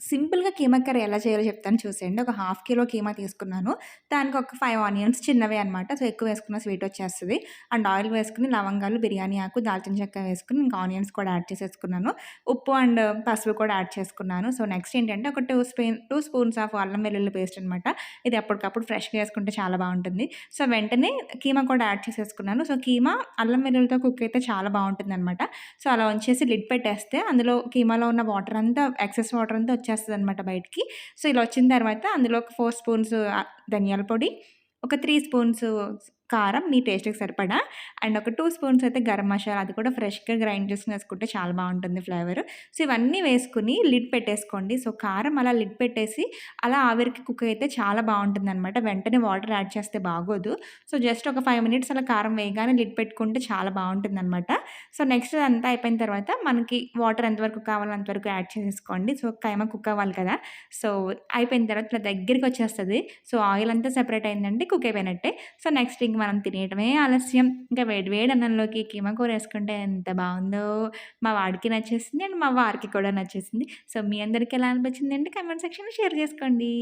సింపుల్‌గా కీమా కర్రీ ఎలా చేయాలో చెప్తాను చూసేయండి. ఒక హాఫ్ కిలో కీమా తీసుకున్నాను. దానికి ఒక 5 ఆనియన్స్ చిన్నవే అనమాట. సో, ఎక్కువ వేసుకున్న స్వీట్ వచ్చేస్తది. అండ్ ఆయిల్ వేసుకొని లవంగాలు, బిర్యానీ ఆకు, దాల్చిన చెక్క వేసుకొని ఇంకా ఆనియన్స్ కూడా యాడ్ చేసేసుకున్నాను. ఉప్పు అండ్ పసుపు కూడా యాడ్ చేసుకున్నాను. సో, నెక్స్ట్ ఏంటంటే ఒక 2 స్పూన్స్ ఆఫ్ అల్లం వెల్లుల్లి పేస్ట్ అనమాట. ఇది అప్పటికప్పుడు ఫ్రెష్‌గా ఏసుకుంటే చాలా బావుంటుంది. సో, వెంటనే కీమా కూడా యాడ్ చేసేసుకున్నాను. సో, కీమా అల్లం వెల్లుల్లితో కుక్ అయితే చాలా బావుంటుందనమాట. సో, అలా ఉంచేసి లిడ్ పెట్టేస్తే అందులో కీమాలో ఉన్న వాటర్ అంతా ఎక్సెస్ వాటర్ అంతా వచ్చేస్తదనమాట బయటికి. సో, ఇలా వచ్చిన తర్వాత అందులో ఒక 4 స్పూన్స్ ధనియాల పొడి, ఒక 3 స్పూన్స్ కారం మీ టేస్ట్‌కి సరిపడా అండ్ ఒక 2 స్పూన్స్ అయితే గరం మసాలా అది కూడా ఫ్రెష్‌గా గ్రైండ్ చేసుకొని వేసుకుంటే చాలా బావుంటుంది ఫ్లేవరు. సో, ఇవన్నీ వేసుకొని లిడ్ పెట్టేసుకోండి. సో, కారం అలా లిడ్ పెట్టేసి అలా ఆవిరికి కుక్ అయితే చాలా బావుంటుందనమాట. వెంటనే వాటర్ యాడ్ చేస్తే బాగోదు. సో, జస్ట్ ఒక 5 మినిట్స్ అలా కారం వేయగానే లిడ్ పెట్టుకుంటే చాలా బావుంటుందనమాట. సో, నెక్స్ట్ అదంతా అయిపోయిన తర్వాత మనకి వాటర్ ఎంతవరకు కావాలో అంతవరకు యాడ్ చేసేసుకోండి. సో, కైమా కుక్ అవ్వాలి కదా! సో, అయిపోయిన తర్వాత ఇట్లా దగ్గరికొచ్చేస్తది. సో, ఆయిల్ అంతా సెపరేట్ అయిందంటే కుక్ అయిపోయినట్టే. సో, నెక్స్ట్ ఇంక మనం తినేయటమే ఆలస్యం. ఇంకా వేడి వేడి అన్నంలోకి కీమా కూరేసుకుంటే ఎంత బావుందో! మా వాడికి నచ్చేసింది అండ్ మా వారికి కూడా నచ్చేసింది. సో, మీ అందరికి ఎలా అనిపించిందంటే కామెంట్ సెక్షన్‌లో షేర్ చేసుకోండి.